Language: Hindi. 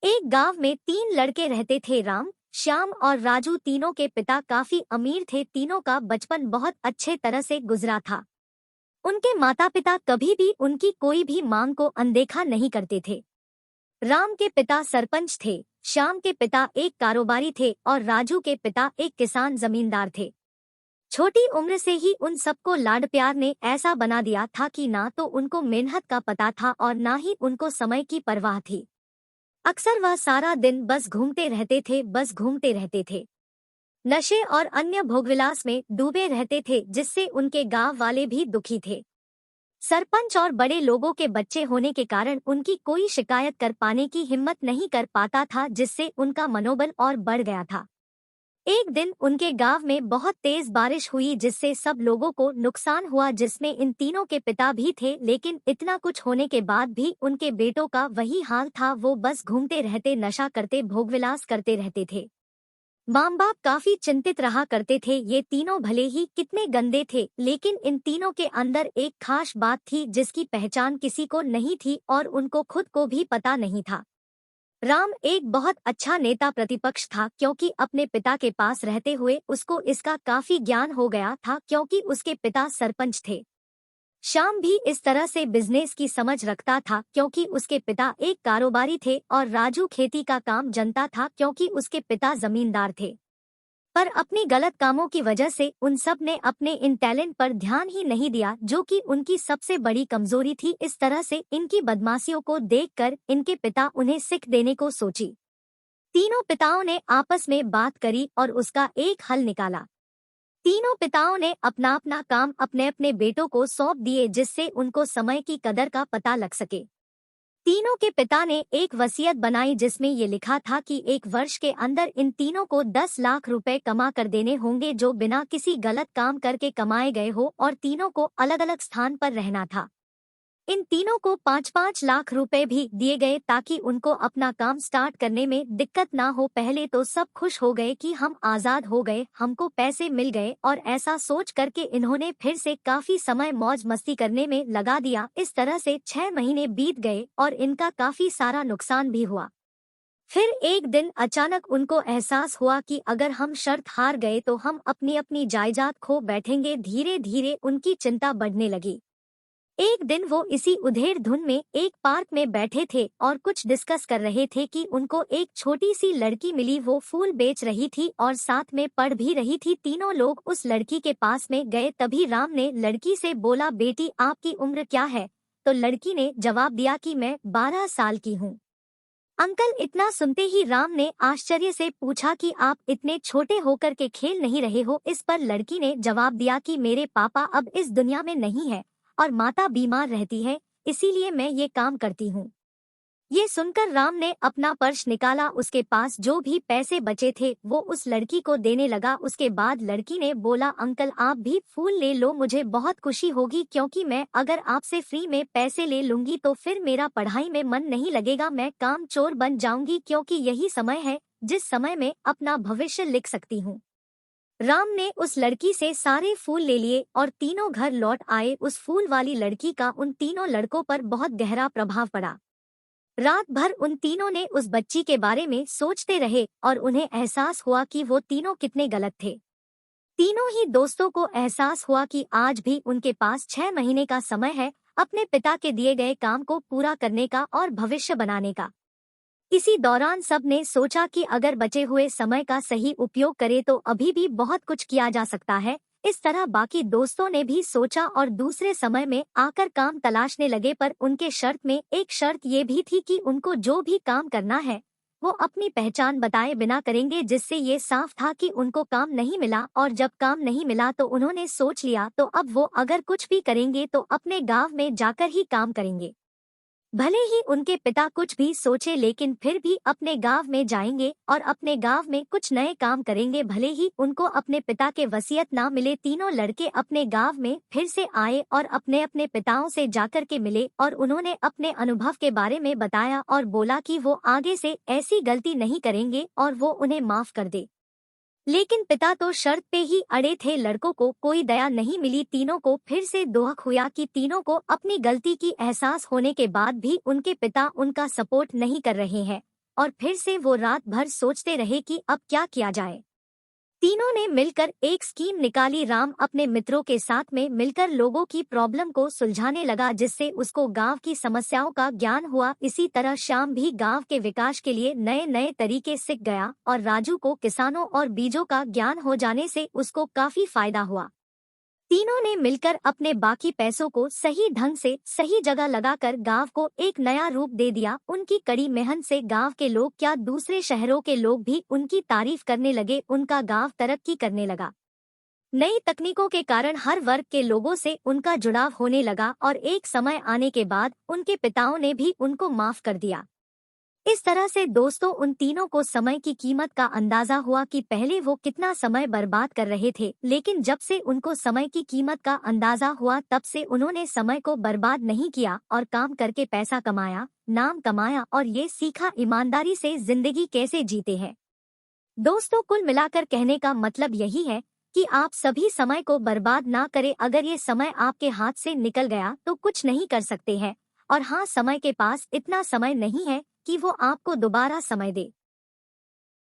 एक गांव में 3 लड़के रहते थे। राम, श्याम और राजू। तीनों के पिता काफी अमीर थे। तीनों का बचपन बहुत अच्छे तरह से गुजरा था। उनके माता पिता कभी भी उनकी कोई भी मांग को अनदेखा नहीं करते थे। राम के पिता सरपंच थे, श्याम के पिता एक कारोबारी थे और राजू के पिता एक किसान जमींदार थे। छोटी उम्र से ही उन सबको लाड प्यार ने ऐसा बना दिया था कि ना तो उनको मेहनत का पता था और ना ही उनको समय की परवाह थी। अक्सर वह सारा दिन बस घूमते रहते थे, बस घूमते रहते थे। नशे और अन्य भोगविलास में डूबे रहते थे, जिससे उनके गांव वाले भी दुखी थे। सरपंच और बड़े लोगों के बच्चे होने के कारण उनकी कोई शिकायत कर पाने की हिम्मत नहीं कर पाता था, जिससे उनका मनोबल और बढ़ गया था। एक दिन उनके गांव में बहुत तेज बारिश हुई, जिससे सब लोगों को नुकसान हुआ, जिसमें इन तीनों के पिता भी थे। लेकिन इतना कुछ होने के बाद भी उनके बेटों का वही हाल था। वो बस घूमते रहते, नशा करते, भोगविलास करते रहते थे। माँ बाप काफी चिंतित रहा करते थे। ये तीनों भले ही कितने गंदे थे, लेकिन इन तीनों के अंदर एक खास बात थी जिसकी पहचान किसी को नहीं थी और उनको खुद को भी पता नहीं था। राम एक बहुत अच्छा नेता प्रतिपक्ष था, क्योंकि अपने पिता के पास रहते हुए उसको इसका काफी ज्ञान हो गया था, क्योंकि उसके पिता सरपंच थे। श्याम भी इस तरह से बिजनेस की समझ रखता था, क्योंकि उसके पिता एक कारोबारी थे और राजू खेती का काम जानता था, क्योंकि उसके पिता जमींदार थे। पर अपनी गलत कामों की वजह से उन सब ने अपने इन टैलेंट पर ध्यान ही नहीं दिया, जो कि उनकी सबसे बड़ी कमजोरी थी। इस तरह से इनकी बदमाशियों को देखकर इनके पिता उन्हें शिक्षा देने को सोची। तीनों पिताओं ने आपस में बात करी और उसका एक हल निकाला। तीनों पिताओं ने अपना अपना काम अपने अपने बेटों को सौंप दिए, जिससे उनको समय की कदर का पता लग सके। तीनों के पिता ने एक वसीयत बनाई, जिसमें ये लिखा था कि 1 वर्ष के अंदर इन तीनों को 10 लाख रुपए कमा कर देने होंगे, जो बिना किसी गलत काम करके कमाए गए हो, और तीनों को अलग अलग स्थान पर रहना था। इन तीनों को 5-5 लाख रुपए भी दिए गए, ताकि उनको अपना काम स्टार्ट करने में दिक्कत ना हो। पहले तो सब खुश हो गए कि हम आजाद हो गए, हमको पैसे मिल गए, और ऐसा सोच करके इन्होंने फिर से काफी समय मौज मस्ती करने में लगा दिया। इस तरह से 6 महीने बीत गए और इनका काफी सारा नुकसान भी हुआ। फिर एक दिन अचानक उनको एहसास हुआ कि अगर हम शर्त हार गए तो हम अपनी अपनी जायदाद खो बैठेंगे। धीरे धीरे उनकी चिंता बढ़ने लगी। एक दिन वो इसी उधेड़ धुन में एक पार्क में बैठे थे और कुछ डिस्कस कर रहे थे कि उनको एक छोटी सी लड़की मिली। वो फूल बेच रही थी और साथ में पढ़ भी रही थी। तीनों लोग उस लड़की के पास में गए। तभी राम ने लड़की से बोला, बेटी आपकी उम्र क्या है? तो लड़की ने जवाब दिया कि मैं 12 साल की हूँ। अंकल, इतना सुनते ही राम ने आश्चर्य से पूछा कि आप इतने छोटे होकर के खेल नहीं रहे हो? इस पर लड़की ने जवाब दिया कि मेरे पापा अब इस दुनिया में नहीं है और माता बीमार रहती है, इसीलिए मैं ये काम करती हूँ। ये सुनकर राम ने अपना पर्स निकाला। उसके पास जो भी पैसे बचे थे वो उस लड़की को देने लगा। उसके बाद लड़की ने बोला, अंकल आप भी फूल ले लो, मुझे बहुत खुशी होगी, क्योंकि मैं अगर आपसे फ्री में पैसे ले लूंगी तो फिर मेरा पढ़ाई में मन नहीं लगेगा, मैं काम चोर बन जाऊंगी, क्योंकि यही समय है जिस समय में अपना भविष्य लिख सकती हूँ। राम ने उस लड़की से सारे फूल ले लिए और तीनों घर लौट आए। उस फूल वाली लड़की का उन तीनों लड़कों पर बहुत गहरा प्रभाव पड़ा। रात भर उन तीनों ने उस बच्ची के बारे में सोचते रहे और उन्हें एहसास हुआ कि वो तीनों कितने गलत थे। तीनों ही दोस्तों को एहसास हुआ कि आज भी उनके पास 6 महीने का समय है अपने पिता के दिए गए काम को पूरा करने का और भविष्य बनाने का। इसी दौरान सब ने सोचा कि अगर बचे हुए समय का सही उपयोग करें तो अभी भी बहुत कुछ किया जा सकता है। इस तरह बाकी दोस्तों ने भी सोचा और दूसरे समय में आकर काम तलाशने लगे। पर उनके शर्त में एक शर्त ये भी थी कि उनको जो भी काम करना है वो अपनी पहचान बताए बिना करेंगे, जिससे ये साफ था कि उनको काम नहीं मिला। और जब काम नहीं मिला तो उन्होंने सोच लिया तो अब वो अगर कुछ भी करेंगे तो अपने गाँव में जाकर ही काम करेंगे। भले ही उनके पिता कुछ भी सोचे, लेकिन फिर भी अपने गांव में जाएंगे और अपने गांव में कुछ नए काम करेंगे, भले ही उनको अपने पिता के वसीयत ना मिले। तीनों लड़के अपने गांव में फिर से आए और अपने अपने पिताओं से जाकर के मिले और उन्होंने अपने अनुभव के बारे में बताया और बोला कि वो आगे से ऐसी गलती नहीं करेंगे और वो उन्हें माफ कर दे। लेकिन पिता तो शर्त पे ही अड़े थे। लड़कों को कोई दया नहीं मिली। तीनों को फिर से दुख हुआ कि तीनों को अपनी गलती की एहसास होने के बाद भी उनके पिता उनका सपोर्ट नहीं कर रहे हैं। और फिर से वो रात भर सोचते रहे कि अब क्या किया जाए। तीनों ने मिलकर एक स्कीम निकाली। राम अपने मित्रों के साथ में मिलकर लोगों की प्रॉब्लम को सुलझाने लगा, जिससे उसको गांव की समस्याओं का ज्ञान हुआ। इसी तरह श्याम भी गांव के विकास के लिए नए नए तरीके सीख गया और राजू को किसानों और बीजों का ज्ञान हो जाने से उसको काफी फायदा हुआ। तीनों ने मिलकर अपने बाकी पैसों को सही ढंग से सही जगह लगाकर गांव को एक नया रूप दे दिया। उनकी कड़ी मेहनत से गांव के लोग क्या, दूसरे शहरों के लोग भी उनकी तारीफ करने लगे। उनका गांव तरक्की करने लगा। नई तकनीकों के कारण हर वर्ग के लोगों से उनका जुड़ाव होने लगा और एक समय आने के बाद उनके पिताओं ने भी उनको माफ कर दिया। इस तरह से दोस्तों, उन तीनों को समय की कीमत का अंदाजा हुआ कि पहले वो कितना समय बर्बाद कर रहे थे, लेकिन जब से उनको समय की कीमत का अंदाजा हुआ तब से उन्होंने समय को बर्बाद नहीं किया और काम करके पैसा कमाया, नाम कमाया और ये सीखा ईमानदारी से जिंदगी कैसे जीते हैं। दोस्तों, कुल मिलाकर कहने का मतलब यही है कि आप सभी समय को बर्बाद ना करें। अगर ये समय आपके हाथ से निकल गया तो कुछ नहीं कर सकते हैं, और हाँ, समय के पास इतना समय नहीं है कि वो आपको दोबारा समय दे।